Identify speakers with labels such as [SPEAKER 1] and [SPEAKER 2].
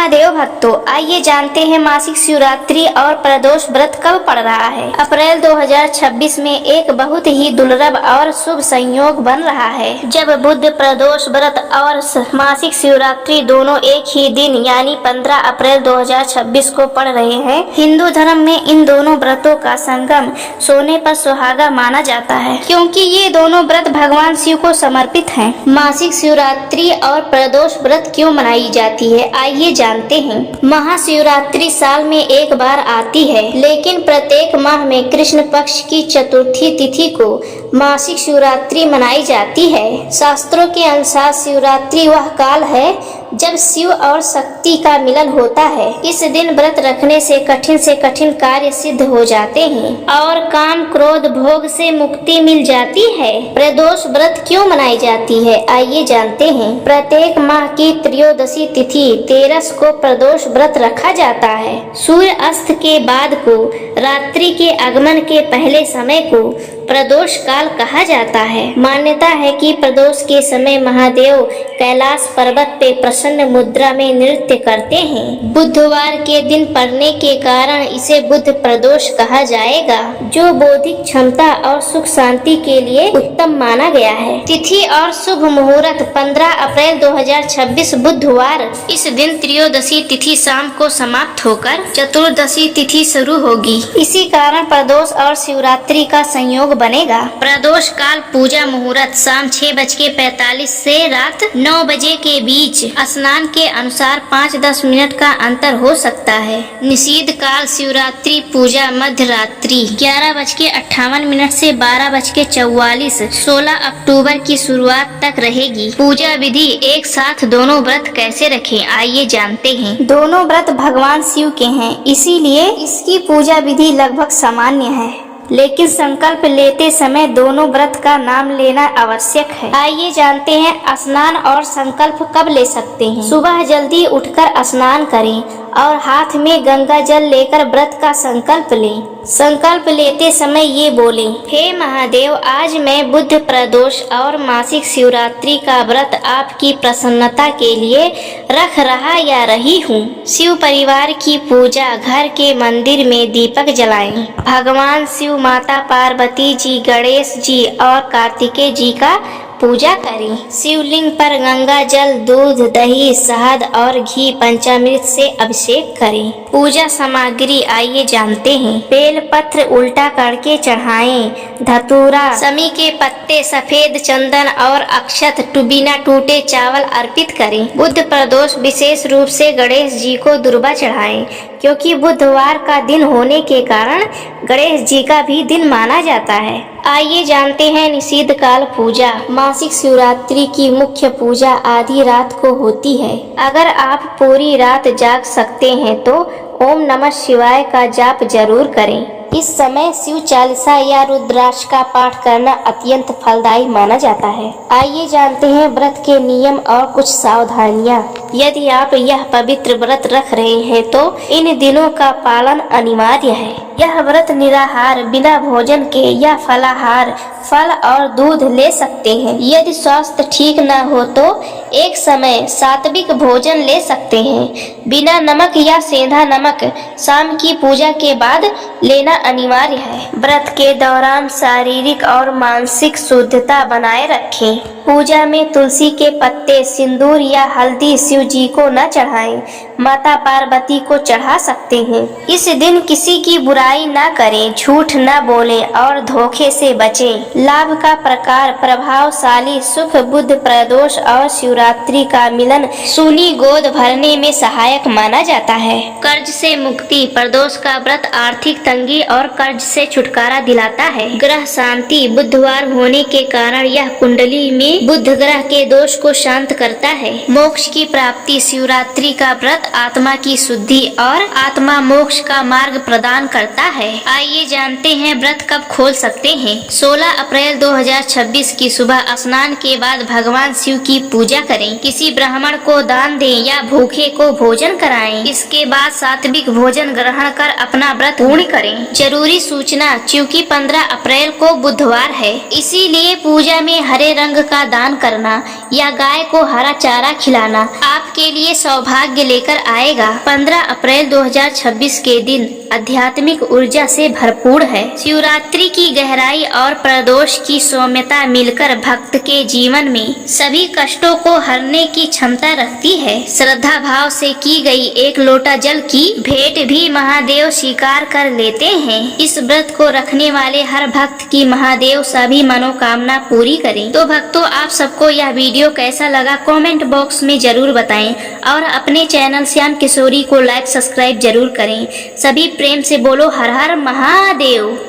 [SPEAKER 1] महादेव भक्तों, आइए जानते हैं मासिक शिवरात्रि और प्रदोष व्रत कब पड़ रहा है। अप्रैल 2026 में एक बहुत ही दुर्लभ और शुभ संयोग बन रहा है जब बुध प्रदोष व्रत और मासिक शिवरात्रि दोनों एक ही दिन यानी 15 अप्रैल 2026 को पड़ रहे हैं। हिंदू धर्म में इन दोनों व्रतों का संगम सोने पर सुहागा माना जाता है, क्योंकि ये दोनों व्रत भगवान शिव को समर्पित हैं। मासिक शिवरात्रि और प्रदोष व्रत क्यों मनाई जाती है, आइए जानते हैं। महाशिवरात्रि साल में एक बार आती है, लेकिन प्रत्येक माह में कृष्ण पक्ष की चतुर्थी तिथि को मासिक शिवरात्रि मनाई जाती है। शास्त्रों के अनुसार शिवरात्रि वह काल है जब शिव और शक्ति का मिलन होता है। इस दिन व्रत रखने से कठिन कार्य सिद्ध हो जाते हैं और काम क्रोध भोग से मुक्ति मिल जाती है। प्रदोष व्रत क्यों मनाई जाती है, आइए जानते हैं। प्रत्येक माह की त्रयोदशी तिथि 13 को प्रदोष व्रत रखा जाता है। सूर्य अस्त के बाद को रात्रि के आगमन के पहले समय को प्रदोष काल कहा जाता है। मान्यता है कि प्रदोष के समय महादेव कैलाश पर्वत पे प्रसन्न मुद्रा में नृत्य करते हैं। बुधवार के दिन पड़ने के कारण इसे बुध प्रदोष कहा जाएगा, जो बौद्धिक क्षमता और सुख शांति के लिए उत्तम माना गया है। तिथि और शुभ मुहूर्त 15 अप्रैल 2026 बुधवार। इस दिन त्रयोदशी तिथि शाम को समाप्त होकर चतुर्दशी तिथि शुरू होगी। इसी कारण प्रदोष और शिवरात्रि का संयोग बनेगा। प्रदोष काल पूजा मुहूर्त शाम 6:45 से रात 9 बजे के बीच। स्नान के अनुसार 5-10 मिनट का अंतर हो सकता है। निषिद्ध काल शिवरात्रि पूजा मध्य रात्रि 11:58 से 12:44 16 अक्टूबर की शुरुआत तक रहेगी। पूजा विधि एक साथ दोनों व्रत कैसे रखें, आइए जानते हैं। दोनों व्रत भगवान शिव के हैं, इसीलिए इसकी पूजा विधि लगभग सामान्य है, लेकिन संकल्प लेते समय दोनों व्रत का नाम लेना आवश्यक है। आइए जानते हैं स्नान और संकल्प कब ले सकते हैं। सुबह जल्दी उठकर स्नान करें और हाथ में गंगा जल लेकर व्रत का संकल्प लें। संकल्प लेते समय ये बोलें, हे महादेव, आज मैं बुध प्रदोष और मासिक शिवरात्रि का व्रत आपकी प्रसन्नता के लिए रख रहा या रही हूँ। शिव परिवार की पूजा घर के मंदिर में दीपक जलाएं। भगवान शिव, माता पार्वती जी, गणेश जी और कार्तिकेय जी का पूजा करें। शिवलिंग पर गंगा जल, दूध, दही, शहद और घी पंचामृत से अभिषेक करें। पूजा सामग्री आइए जानते हैं। बेल पत्र उल्टा करके चढ़ाएं। धतूरा, समी के पत्ते, सफेद चंदन और अक्षत बिना टूटे चावल अर्पित करें। बुध प्रदोष विशेष रूप से गणेश जी को दुर्वा चढ़ाएं, क्योंकि बुधवार का दिन होने के कारण गणेश जी का भी दिन माना जाता है। आइए जानते हैं निषिद्ध काल पूजा। मासिक शिवरात्रि की मुख्य पूजा आधी रात को होती है। अगर आप पूरी रात जाग सकते हैं तो ओम नमः शिवाय का जाप जरूर करें। इस समय शिव चालीसा या रुद्राक्ष का पाठ करना अत्यंत फलदायी माना जाता है। आइए जानते हैं व्रत के नियम और कुछ सावधानियां। यदि आप यह पवित्र व्रत रख रहे हैं तो इन दिनों का पालन अनिवार्य है। यह व्रत निराहार, बिना भोजन के या फलाहार, फल और दूध ले सकते हैं। यदि स्वास्थ्य ठीक न हो तो एक समय सात्विक भोजन ले सकते हैं। बिना नमक या सेंधा नमक शाम की पूजा के बाद लेना अनिवार्य है। व्रत के दौरान शारीरिक और मानसिक शुद्धता बनाए रखें। पूजा में तुलसी के पत्ते, सिंदूर या हल्दी शिव जी को न चढ़ाएं, माता पार्वती को चढ़ा सकते हैं। इस दिन किसी की बुराई न करें, झूठ न बोलें और धोखे से बचें। लाभ का प्रकार प्रभावशाली सुख, बुध प्रदोष और शिवरात्रि का मिलन सूली गोद भरने में सहायक माना जाता है। कर्ज से मुक्ति, प्रदोष का व्रत आर्थिक तंगी और कर्ज से छुटकारा दिलाता है। ग्रह शांति, बुधवार होने के कारण यह कुंडली में बुध ग्रह के दोष को शांत करता है। मोक्ष की प्राप्ति, शिवरात्रि का व्रत आत्मा की शुद्धि और आत्मा मोक्ष का मार्ग प्रदान करता है। आइए जानते हैं व्रत कब खोल सकते हैं। 16 अप्रैल 2026 की सुबह स्नान के बाद भगवान शिव की पूजा करें। किसी ब्राह्मण को दान दें या भूखे को भोजन कराएं। इसके बाद सात्विक भोजन ग्रहण कर अपना व्रत पूर्ण करें। जरूरी सूचना, क्योंकि 15 अप्रैल को बुधवार है, इसीलिए पूजा में हरे रंग का दान करना या गाय को हरा चारा खिलाना आपके लिए सौभाग्य लेकर आएगा। 15 अप्रैल 2026 के दिन आध्यात्मिक ऊर्जा से भरपूर है। शिवरात्रि की गहराई और प्रदोष की सौम्यता मिलकर भक्त के जीवन में सभी कष्टों को हरने की क्षमता रखती है। श्रद्धा भाव से की गई एक लोटा जल की भेंट भी महादेव स्वीकार कर लेते हैं। इस व्रत को रखने वाले हर भक्त की महादेव सभी मनोकामना पूरी करें। तो भक्तों, आप सबको यह वीडियो कैसा लगा कमेंट बॉक्स में जरूर बताएं और अपने चैनल श्याम किशोरी को लाइक सब्सक्राइब जरूर करें। सभी प्रेम से बोलो हर हर महादेव।